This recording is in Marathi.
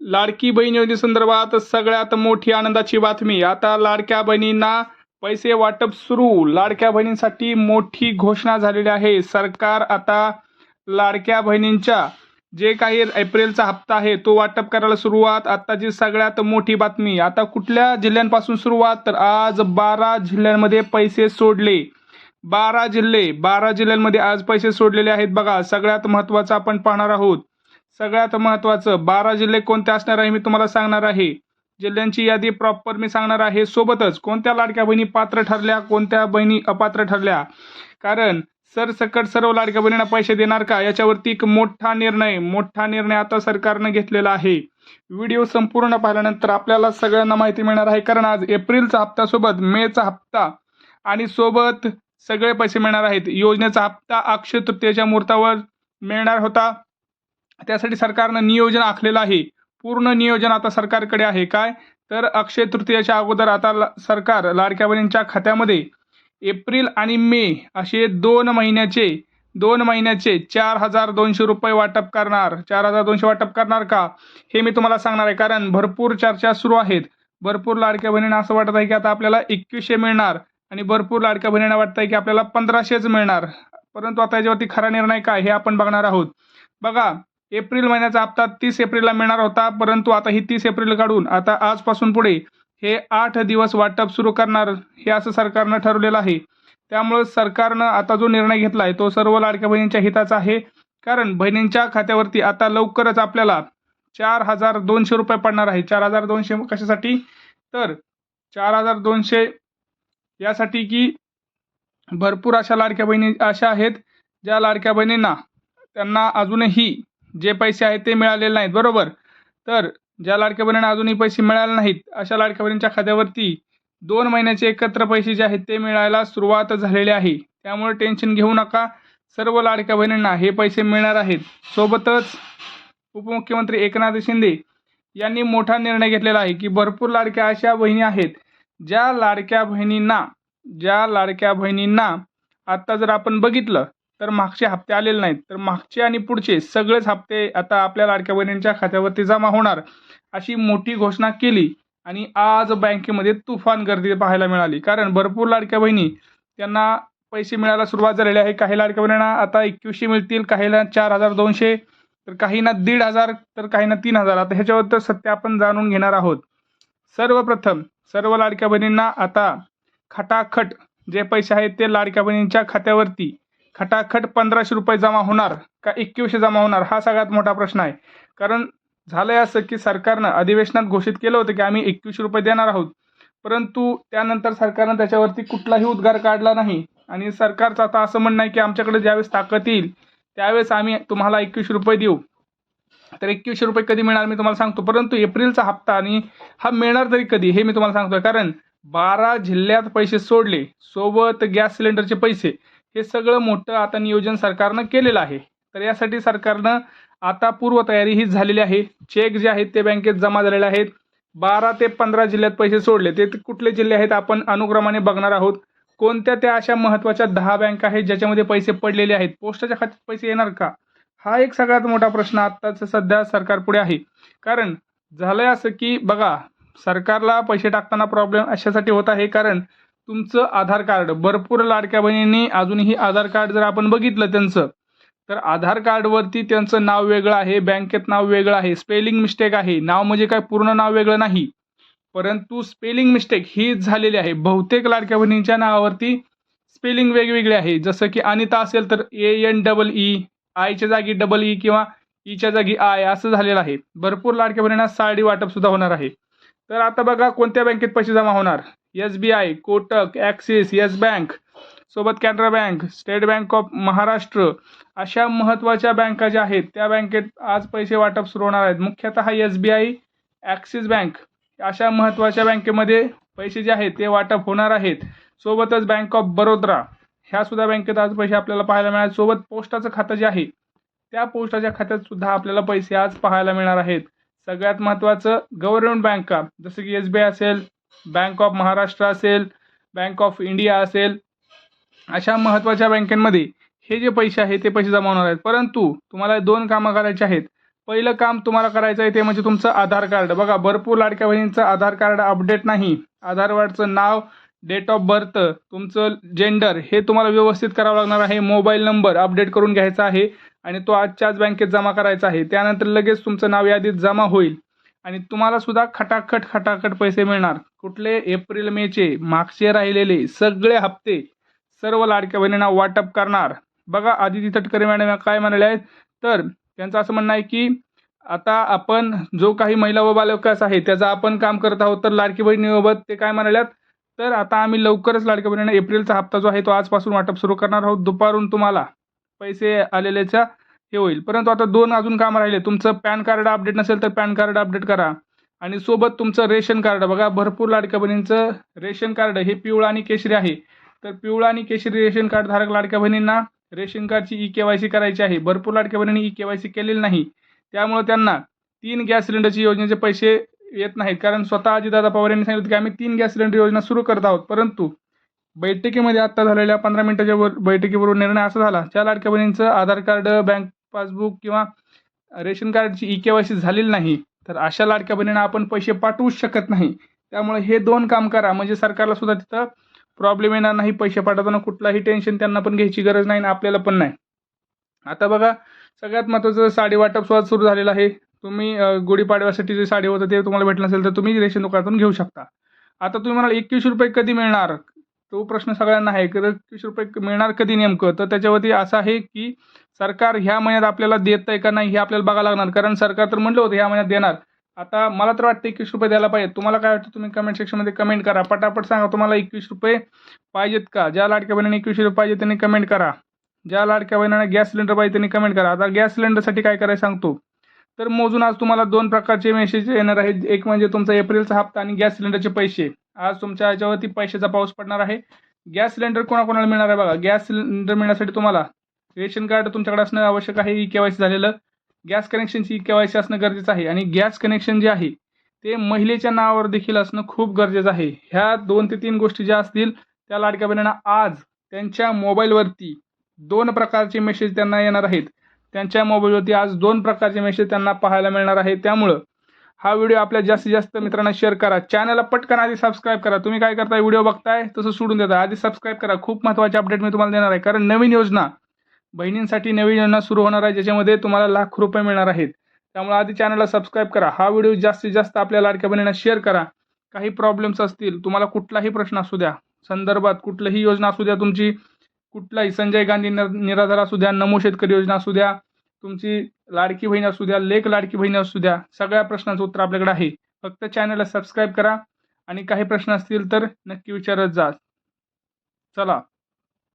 लाडकी बहीण योजनेसंदर्भात सगळ्यात मोठी आनंदाची बातमी. आता लाडक्या बहिणींना पैसे वाटप सुरू. लाडक्या बहिणींसाठी मोठी घोषणा झालेली आहे. सरकार आता लाडक्या बहिणींच्या जे काही एप्रिलचा हप्ता आहे तो वाटप करायला सुरुवात. आताची सगळ्यात मोठी बातमी. आता कुठल्या जिल्ह्यांपासून सुरुवात, तर आज 12 जिल्ह्यांमध्ये पैसे सोडले. 12 जिल्ह्यांमध्ये आज पैसे सोडलेले आहेत. बघा, सगळ्यात महत्त्वाचं आपण पाहणार आहोत. सगळ्यात महत्त्वाचं 12 जिल्हे कोणते असणार आहे मी तुम्हाला सांगणार आहे. जिल्ह्यांची यादी प्रॉपर मी सांगणार आहे. सोबतच कोणत्या लाडक्या बहिणी पात्र ठरल्या, कोणत्या बहिणी अपात्र ठरल्या. कारण सरसकट सर्व लाडक्या बहिणींना पैसे देणार का, याच्यावरती एक मोठा निर्णय आता सरकारनं घेतलेला आहे. व्हिडिओ संपूर्ण पाहिल्यानंतर आपल्याला सगळ्यांना माहिती मिळणार आहे. कारण आज एप्रिलचा हप्त्यासोबत मेचा हप्ता आणि सोबत सगळे पैसे मिळणार आहेत. योजनेचा हप्ता अक्षय तृतीयेच्या मुहूर्तावर मिळणार होता. त्यासाठी सरकारनं नियोजन आखलेलं आहे. पूर्ण नियोजन आता सरकारकडे आहे. काय तर अक्षय तृतीयेच्या अगोदर आता सरकार लाडक्या बहिणींच्या खात्यामध्ये एप्रिल आणि मे असे 2 महिन्याचे 4,200 रुपये वाटप करणार. 4,200 वाटप करणार का, हे मी तुम्हाला सांगणार आहे. कारण भरपूर चर्चा सुरू आहेत. भरपूर लाडक्या बहिणींना असं वाटत आहे की आता आपल्याला 2100 मिळणार आणि भरपूर लाडक्या बहिणींना वाटत आहे की आपल्याला 1500च मिळणार. परंतु आता याच्यावरती खरा निर्णय काय हे आपण बघणार आहोत. बघा, एप्रिल महिन्याचा हप्ता 30 एप्रिलला मिळणार होता, परंतु आता ही 30 एप्रिल काढून आता आजपासून पुढे हे 8 दिवस वाटप सुरू करणार, हे असं सरकारनं ठरवलेलं आहे. त्यामुळे सरकारनं आता जो निर्णय घेतला आहे तो सर्व लाडक्या बहिणींच्या हिताचा आहे. कारण बहिणींच्या खात्यावरती आता लवकरच आपल्याला 4,200 रुपये पडणार आहे. 4,200 कशासाठी, तर 4,200 यासाठी की भरपूर अशा लाडक्या बहिणी अशा आहेत ज्या लाडक्या बहिणींना त्यांना अजूनही जे पैसे आहेत ते मिळालेले नाहीत, बरोबर. तर ज्या लाडक्या बहिणींना अजूनही पैसे मिळाले नाहीत अशा लाडक्या बहिणींच्या खात्यावरती 2 महिन्याचे एकत्र पैसे जे आहेत ते मिळायला सुरुवात झालेली आहे. त्यामुळे टेन्शन घेऊ नका. सर्व लाडक्या बहिणींना हे पैसे मिळणार आहेत. सोबतच उपमुख्यमंत्री एकनाथ शिंदे यांनी मोठा निर्णय घेतलेला आहे की भरपूर लाडक्या अशा बहिणी आहेत ज्या लाडक्या बहिणींना आता जर आपण बघितलं तर मागचे हप्ते आलेले नाहीत, तर मागचे आणि पुढचे सगळेच हप्ते आता आपल्या लाडक्या बहिणींच्या खात्यावरती जमा होणार, अशी मोठी घोषणा केली. आणि आज बँकेमध्ये तुफान गर्दी पाहायला मिळाली. कारण भरपूर लाडक्या बहिणी त्यांना पैसे मिळायला सुरुवात झालेली आहे. काही लाडक्या बहिणींना आता 2100 मिळतील, काहीला 4,200, तर काहींना 1,500, तर काहींना 3,000. आता ह्याच्याबद्दल सत्य आपण जाणून घेणार आहोत. सर्वप्रथम सर्व लाडक्या बहिणींना आता खटाखट जे पैसे आहेत ते लाडक्या बहिणींच्या खात्यावरती खटाखट 1,500 रुपये जमा होणार का 2100 जमा होणार, हा सगळ्यात मोठा प्रश्न आहे. कारण झालंय असं की सरकारनं अधिवेशनात घोषित केलं होतं की आम्ही 2100 रुपये देणार आहोत, परंतु त्यानंतर सरकारनं त्याच्यावरती कुठलाही उद्गार काढला नाही. आणि सरकारचं आता असं म्हणणं आहे की आमच्याकडे ज्यावेळेस ताकद येईल त्यावेळेस आम्ही तुम्हाला 2100 रुपये देऊ. तर 2100 रुपये कधी मिळणार मी तुम्हाला सांगतो, परंतु एप्रिलचा हप्ता आणि हा मिळणार तरी कधी हे मी तुम्हाला सांगतोय. कारण 12 जिल्ह्यात पैसे सोडले, सोबत गॅस सिलेंडरचे पैसे, हे सगळं मोठं आता नियोजन सरकारनं केलेलं आहे. तर यासाठी सरकारनं आता पूर्वतयारी ही झालेली आहे. चेक जे आहेत ते बँकेत जमा झालेले आहेत. 12 ते 15 जिल्ह्यात पैसे सोडले. ते कुठले जिल्हे आहेत आपण अनुक्रमाने बघणार आहोत. कोणत्या त्या अशा महत्त्वाच्या 10 बँक आहेत ज्याच्यामध्ये पैसे पडलेले आहेत. पोस्टाच्या खात्यात पैसे येणार का, हा एक सगळ्यात मोठा प्रश्न आत्ताच सध्या सरकारपुढे आहे. कारण झालंय असं की बघा, सरकारला पैसे टाकताना प्रॉब्लेम अशासाठी होत आहे कारण तुमचं आधार कार्ड, भरपूर लाडक्या बहिणींनी अजूनही आधार कार्ड जर आपण बघितलं त्यांचं, तर आधार कार्डवरती त्यांचं नाव वेगळं आहे, बँकेत नाव वेगळं आहे, स्पेलिंग मिस्टेक आहे. नाव म्हणजे काय पूर्ण नाव वेगळं नाही, परंतु स्पेलिंग मिस्टेक ही झालेली आहे. बहुतेक लाडक्या बहिणींच्या नावावरती स्पेलिंग वेगवेगळे आहे. जसं की अनिता असेल तर ANEE, आयच्या जागी EE किंवा ईच्या जागी आय असं झालेलं आहे. भरपूर लाडक्या बहिणींना साडी वाटप सुद्धा होणार आहे. तर आता बघा कोणत्या बँकेत पैसे जमा होणार. SBI, Kotak, Axis, Yes bank, सोबत Canara bank, state bank of Maharashtra, अशा महत्त्वाच्या बँका ज्या आहेत त्या बँकेत आज पैसे वाटप सुरू होणार आहेत. मुख्यतः SBI, ॲक्सिस बँक अशा महत्त्वाच्या बँकेमध्ये पैसे जे आहेत ते वाटप होणार आहेत. सोबतच बँक ऑफ बरोदा ह्या सुद्धा बँकेत आज पैसे आपल्याला पाहायला मिळाले. सोबत पोस्टाचं खातं जे आहे त्या पोस्टाच्या खात्यात सुद्धा आपल्याला पैसे आज पाहायला मिळणार आहेत. सगळ्यात महत्त्वाचं गव्हर्नमेंट बँका जसं की SBI असेल, बँक ऑफ महाराष्ट्र असेल, बँक ऑफ इंडिया असेल, अशा महत्त्वाच्या बँकांमध्ये हे जे पैसे आहेत ते पैसे जमा होणार आहेत. परंतु तुम्हाला 2 कामं करायची आहेत. पहिलं काम तुम्हाला करायचं आहे ते म्हणजे तुमचं आधार कार्ड. बघा भरपूर लाडक्या बहिणींचं आधार कार्ड अपडेट नाही. आधार कार्डचं नाव, डेट ऑफ बर्थ, तुमचं जेंडर हे तुम्हाला व्यवस्थित करावं लागणार आहे. मोबाईल नंबर अपडेट करून घ्यायचा आहे आणि तो आजच्या आज बँकेत जमा करायचा आहे. त्यानंतर लगेच तुमचं नाव यादीत जमा होईल आणि तुम्हाला सुद्धा खटाखट पैसे मिळणार. कुठले? एप्रिल मेचे मागचे राहिलेले सगळे हप्ते सर्व लाडक्या बहिणींना वाटप करणार. बघा आदिती तटकरे मॅडम काय म्हणाले आहेत, तर त्यांचं असं म्हणणं आहे की आता आपण जो काही महिला व बालविकास आहे त्याचं आपण काम करत आहोत, तर लाडकी बहिणीबाबत ते काय म्हणाल्यात, तर आता आम्ही लवकरच लाडक्या बहिणींना एप्रिलचा हप्ता जो आहे तो आजपासून वाटप सुरू करणार आहोत. दुपारून तुम्हाला पैसे आलेल्याचा हे होईल. परंतु आता 2 अजून कामं राहिले. तुमचं पॅन कार्ड अपडेट नसेल तर पॅन कार्ड अपडेट करा आणि सोबत तुमचं रेशन कार्ड. बघा भरपूर लाडक्या बहिणींचं रेशन कार्ड हे पिवळं आणि केशरी आहे. तर पिवळं आणि केशरी रेशन कार्ड धारक लाडक्या बहिणींना रेशन कार्डची ई-के-वाय-सी करायची आहे. भरपूर लाडक्या बहिणींनी ई-के-वाय-सी केलेली नाही, त्यामुळे त्यांना 3 गॅस सिलेंडरची योजनेचे पैसे येत नाहीत. कारण स्वतः अजितदादा पवार यांनी सांगितलं की आम्ही 3 गॅस सिलेंडर योजना सुरू करत आहोत. परंतु बैठकीमध्ये आता झालेल्या 15 मिनिटाच्या बैठकीवरून निर्णय असा झाला, ज्या लाडक्या बहिणींचं आधार कार्ड, बँक पासबुक किंवा रेशन कार्डची ई-के-वाय-सी झालेली नाही, तर अशा लाडक्या बहिणींना आपण पैसे पाठवूच शकत नाही. त्यामुळे हे 2 काम करा, म्हणजे सरकारला सुद्धा तिथं प्रॉब्लेम येणार नाही. पैसे पाठवताना कुठलाही टेन्शन त्यांना पण घ्यायची गरज नाही आणि आपल्याला पण नाही. आता बघा सगळ्यात महत्त्वाचं साडी वाटप सुद्धा सुरू झालेलं आहे. तुम्ही गुढीपाडव्यासाठी जे साडी होतं ते तुम्हाला भेटलं नसेल तर तुम्ही रेशन दुकानातून घेऊ शकता. आता तुम्ही म्हणाल ₹21 कधी मिळणार? तो प्रश्न सगळ्यांना आहे की ₹21 मिळणार कधी नेमकं? तर त्याच्यावरती असं आहे की सरकार ह्या महिन्यात आपल्याला देत आहे का नाही हे आपल्याला बघावं लागणार. कारण सरकार तर म्हणलं होतं ह्या महिन्यात देणार. आता मला तर वाटतं ₹21 द्यायला पाहिजेत. तुम्हाला काय वाटतं? तुम्ही कमेंट सेक्शनमध्ये कमेंट करा. पटापट सांगा तुम्हाला ₹21 पाहिजेत का? ज्या लाडक्या बहिणींना ₹21 पाहिजे त्यांनी कमेंट करा. ज्या लाडक्या बहिणींना गॅस सिलेंडर पाहिजे त्यांनी कमेंट करा. आता गॅस सिलेंडरसाठी काय करायचं सांगतो. तर मोजून आज तुम्हाला 2 प्रकारचे मेसेज येणार आहेत. एक म्हणजे तुमचा एप्रिलचा हप्ता आणि गॅस सिलेंडरचे पैसे. आज तुमच्या याच्यावरती पैशाचा पाऊस पडणार आहे. गॅस सिलेंडर कोणाकोणाला मिळणार आहे बघा. गॅस सिलेंडर मिळण्यासाठी तुम्हाला रेशन कार्ड तुमच्याकडे असणं आवश्यक आहे. ई-के-वाय-सी झालेलं. गॅस कनेक्शनची ई-के-वाय-सी असणं गरजेचं आहे आणि गॅस कनेक्शन जे आहे ते महिलेच्या नावावर देखील असणं खूप गरजेचं आहे. ह्या 2 ते 3 गोष्टी ज्या असतील त्या लाडक्या बहिणींना आज त्यांच्या मोबाईलवरती 2 प्रकारचे मेसेज त्यांना येणार आहेत. त्यांच्या मोबाईलवरती आज 2 प्रकारचे मेसेज त्यांना पाहायला मिळणार आहे. त्यामुळं हा व्हिडिओ आपल्या जास्तीत जास्त मित्रांना शेअर करा. चॅनलला पटकन आधी सबस्क्राईब करा. तुम्ही काय करताय? व्हिडिओ बघताय तसं सोडून देता. आधी सबस्क्राईब करा. खूप महत्त्वाचे अपडेट मी तुम्हाला देणार आहे. कारण नवीन योजना, बहिणींसाठी नवीन योजना सुरू होणार आहे ज्याच्यामध्ये तुम्हाला लाख रुपये मिळणार आहेत. त्यामुळे आधी चॅनलला सबस्क्राईब करा. हा व्हिडिओ जास्तीत जास्त आपल्या लाडक्या बहिणींना शेअर करा. काही प्रॉब्लेम्स असतील, तुम्हाला कुठलाही प्रश्न असू द्या, संदर्भात कुठलीही योजना असू द्या, तुमची कुठलाही संजय गांधी निराधार असू द्या, नमो शेतकरी योजना असू द्या, तुमची लाडकी बहीण असू द्या, लेक लाडकी बहीण असू द्या, सगळ्या प्रश्नांचं उत्तर आपल्याकडे आहे. फक्त चॅनलला सबस्क्राईब करा आणि काही प्रश्न असतील तर नक्की विचारत जा. चला.